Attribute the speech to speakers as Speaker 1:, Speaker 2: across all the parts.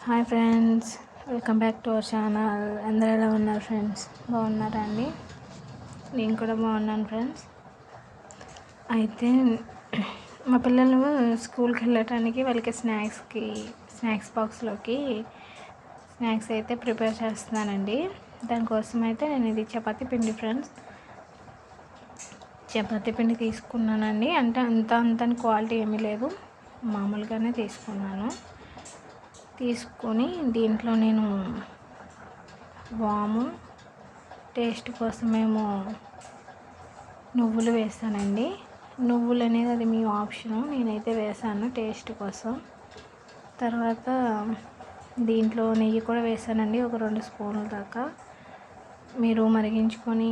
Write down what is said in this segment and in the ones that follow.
Speaker 1: Hi friends, welcome back to our channel. అందరూ ఎలా ఉన్నారు ఫ్రెండ్స్? బాగున్నారా అండి? నేను కూడా బాగున్నాను ఫ్రెండ్స్. అయితే మా పిల్లలు స్కూల్కి వెళ్ళటానికి వాళ్ళకి స్నాక్స్ బాక్స్లోకి స్నాక్స్ అయితే ప్రిపేర్ చేస్తున్నానండి. దానికోసం అయితే నేను ఇది చపాతీ పిండి ఫ్రెండ్స్. చపాతీ పిండి తీసుకున్నానండి. అంటే అంత క్వాలిటీ ఏమీ లేదు, మామూలుగానే తీసుకొని దీంట్లో నేను వాము, టేస్ట్ కోసమేమో నువ్వులు వేసానండి. నువ్వులు అనేది అది మీ ఆప్షను, నేనైతే వేసాను టేస్ట్ కోసం. తర్వాత దీంట్లో నెయ్యి కూడా వేసానండి, ఒక 2 స్పూన్ల దాకా. మీరు మరిగించుకొని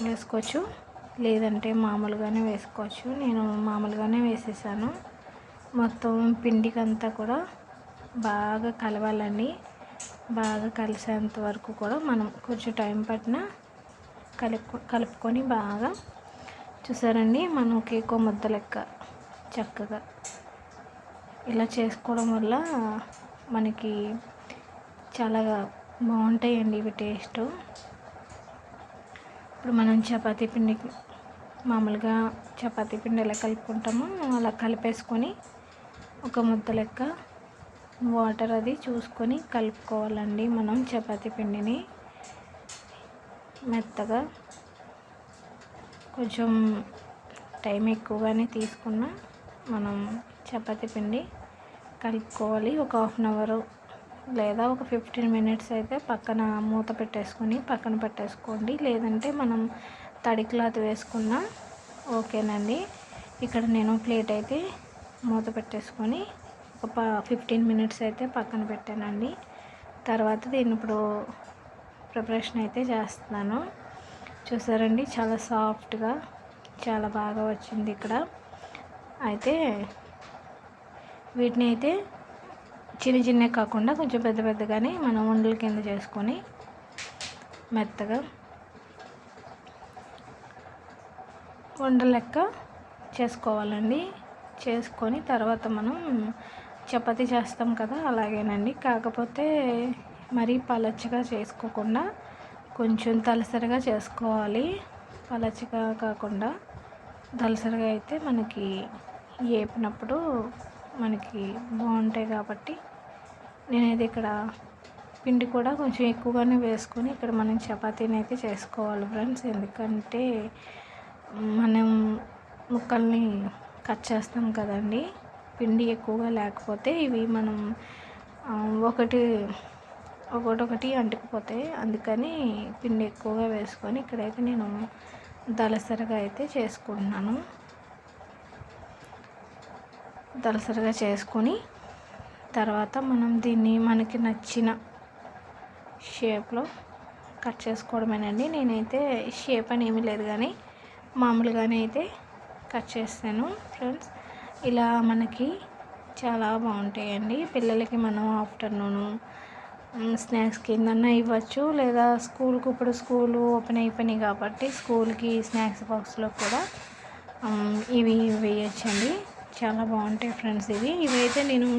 Speaker 1: వేసుకోవచ్చు, లేదంటే మామూలుగానే వేసుకోవచ్చు. నేను మామూలుగానే వేసేసాను. మొత్తం పిండికంతా కూడా బాగా కలవాలండి. బాగా కలిసేంత వరకు కూడా మనం కొంచెం టైం పట్టిన కలుపుకొని బాగా చూసారండి. మనం కేకో ముద్ద లెక్క చక్కగా ఇలా చేసుకోవడం వల్ల మనకి చాలా బాగుంటాయండి ఇవి టేస్ట్. ఇప్పుడు మనం చపాతీ పిండికి మామూలుగా చపాతీ పిండి ఎలా కలుపుకుంటామో అలా కలిపేసుకొని ఒక ముద్ద లెక్క వాటర్ అది చూసుకొని కలుపుకోవాలండి. మనం చపాతీ పిండిని మెత్తగా కొంచెం టైం ఎక్కువగానే తీసుకున్న మనం చపాతీ పిండి కలుపుకోవాలి. ఒక 1/2 అవర్ లేదా ఒక 15 మినిట్స్ అయితే పక్కన మూత పెట్టేసుకొని పక్కన పెట్టేసుకోండి. లేదంటే మనం తడి క్లాత్ వేసుకున్న ఓకేనండి. ఇక్కడ నేను ప్లేట్ అయితే మూత పెట్టేసుకొని ఒక 15 మినిట్స్ అయితే పక్కన పెట్టానండి. తర్వాత దీన్ని ఇప్పుడు ప్రిపరేషన్ అయితే చేస్తున్నాను. చూసారండి, చాలా సాఫ్ట్గా చాలా బాగా వచ్చింది. ఇక్కడ అయితే వీటిని అయితే చిన్న కాకుండా కొంచెం పెద్దగానే మనం ఉండల కింద చేసుకొని మెత్తగా ఉండల లెక్క చేసుకోవాలండి. చేసుకొని తర్వాత మనం చపాతీ చేస్తాం కదా, అలాగేనండి. కాకపోతే మరీ పలచగా చేసుకోకుండా కొంచెం దలసరిగా చేసుకోవాలి. పలచగా కాకుండా దలసరిగా అయితే మనకి వేపినప్పుడు మనకి బాగుంటాయి. కాబట్టి నేనైతే ఇక్కడ పిండి కూడా కొంచెం ఎక్కువగానే వేసుకొని ఇక్కడ మనం చపాతీని అయితే చేసుకోవాలి ఫ్రెండ్స్. ఎందుకంటే మనం ముక్కల్ని కట్ చేస్తాం కదండి. పిండి ఎక్కువగా లేకపోతే ఇవి మనం ఒకటి అంటుకుపోతాయి. అందుకని పిండి ఎక్కువగా వేసుకొని ఇక్కడైతే నేను దలసరిగా అయితే చేసుకుంటున్నాను. దలసరిగా చేసుకొని తర్వాత మనం దీన్ని మనకి నచ్చిన షేప్లో కట్ చేసుకోవడమేనండి. నేనైతే షేప్ అని ఏమీ లేదు, కానీ మామూలుగానే అయితే కట్ చేస్తాను ఫ్రెండ్స్. ఇలా మనకి చాలా బాగుంటాయండి. పిల్లలకి మనం ఆఫ్టర్నూను స్నాక్స్ కిందన్నా ఇవ్వచ్చు, లేదా ఇప్పుడు స్కూలు ఓపెన్ అయిపోయినాయి కాబట్టి స్కూల్కి స్నాక్స్ బాక్స్లో కూడా ఇవి వేయచ్చండి. చాలా బాగుంటాయి ఫ్రెండ్స్. ఇవైతే నేను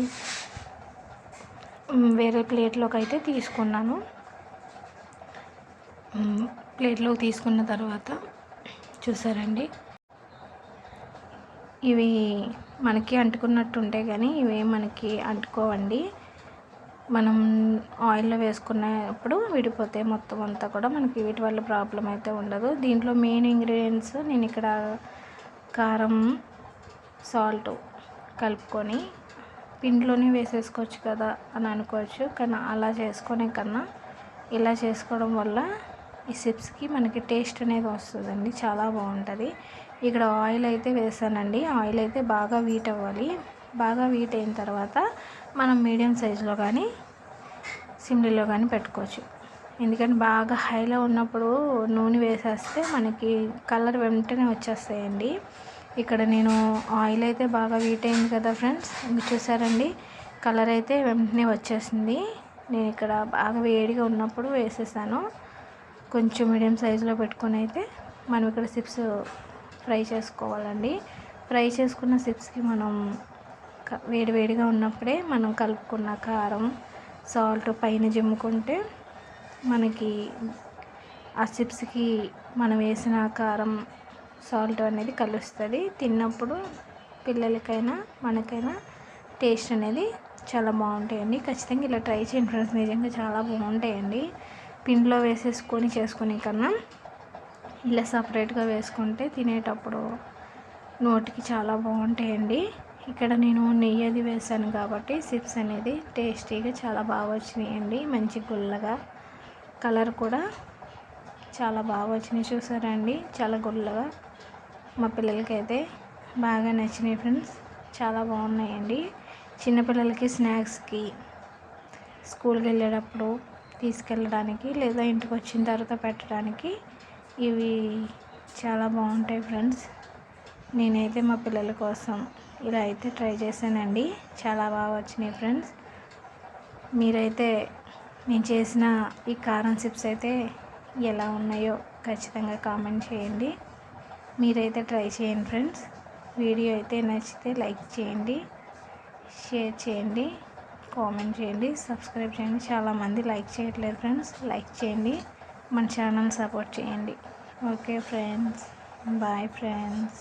Speaker 1: వేరే ప్లేట్లోకి అయితే తీసుకున్నాను. ప్లేట్లోకి తీసుకున్న తర్వాత చూసారండి, ఇవి మనకి అంటుకున్నట్టు ఉంటాయి, కానీ ఇవి మనకి అంటుకోవండి. మనం ఆయిల్లో వేసుకున్నప్పుడు విడిపోతాయి మొత్తం అంతా కూడా. మనకి వీటి వల్ల ప్రాబ్లం అయితే ఉండదు. దీంట్లో మెయిన్ ఇంగ్రీడియంట్స్ నేను ఇక్కడ కారం, సాల్ట్ కలుపుకొని పిండిలోనే వేసేసుకోవచ్చు కదా అని అనుకోవచ్చు, కానీ అలా చేసుకునే కన్నా ఇలా చేసుకోవడం వల్ల ఈ చిప్స్కి మనకి టేస్ట్ అనేది వస్తుందండి, చాలా బాగుంటుంది. ఇక్కడ ఆయిల్ అయితే వేసానండి. ఆయిల్ అయితే బాగా హీట్ అవ్వాలి. బాగా హీట్ అయిన తర్వాత మనం మీడియం సైజులో కానీ సిమ్లో కానీ పెట్టుకోవచ్చు. ఎందుకంటే బాగా హైలో ఉన్నప్పుడు నూనె వేసేస్తే మనకి కలర్ వెంటనే వచ్చేస్తాయండి. ఇక్కడ నేను ఆయిల్ అయితే బాగా హీట్ అయింది కదా ఫ్రెండ్స్, చూసారండి, కలర్ అయితే వెంటనే వచ్చేసింది. నేను ఇక్కడ బాగా వేడిగా ఉన్నప్పుడు వేసేసాను. కొంచెం మీడియం సైజులో పెట్టుకొని అయితే మనం ఇక్కడ చిప్స్ ఫ్రై చేసుకోవాలండి. ఫ్రై చేసుకున్న చిప్స్కి మనం వేడిగా ఉన్నప్పుడే మనం కలుపుకున్న కారం, సాల్ట్ పైన జిమ్ముకుంటే మనకి ఆ చిప్స్కి మనం వేసిన కారం సాల్ట్ అనేది కలుస్తుంది. తిన్నప్పుడు పిల్లలకైనా మనకైనా టేస్ట్ అనేది చాలా బాగుంటాయండి. ఖచ్చితంగా ఇలా ట్రై చేయండి ఫ్రెండ్స్, నిజంగా చాలా బాగుంటాయండి. పిండిలో వేసేసుకొని చేసుకునే కన్నా ఇలా సపరేట్గా వేసుకుంటే తినేటప్పుడు నోటికి చాలా బాగుంటాయండి. ఇక్కడ నేను నెయ్యి అది వేసాను కాబట్టి చిప్స్ అనేది టేస్టీగా చాలా బాగా వచ్చినాయండి. మంచి గుల్లగా, కలర్ కూడా చాలా బాగా వచ్చినాయి. చూసారా అండి, చాలా గుల్లగా. మా పిల్లలకైతే బాగా నచ్చినాయి ఫ్రెండ్స్, చాలా బాగున్నాయండి. చిన్నపిల్లలకి స్నాక్స్కి, స్కూల్కి వెళ్ళేటప్పుడు తీసుకెళ్ళడానికి లేదా ఇంటికి వచ్చిన తర్వాత పెట్టడానికి ఇవి చాలా బాగుంటాయి ఫ్రెండ్స్. నేనైతే మా పిల్లల కోసం ఇలా అయితే ట్రై చేశానండి, చాలా బాగా వచ్చినాయి ఫ్రెండ్స్. మీరైతే నేను చేసిన ఈ కారం చిప్స్ అయితే ఎలా ఉన్నాయో ఖచ్చితంగా కామెంట్ చేయండి. మీరైతే ట్రై చేయండి ఫ్రెండ్స్. వీడియో అయితే నచ్చితే లైక్ చేయండి, షేర్ చేయండి, కామెంట్ చేయండి, సబ్స్క్రైబ్ చేయండి. చాలామంది లైక్ చేయట్లేదు ఫ్రెండ్స్, లైక్ చేయండి, మన ఛానల్ సపోర్ట్ చేయండి. Okay friends, bye friends.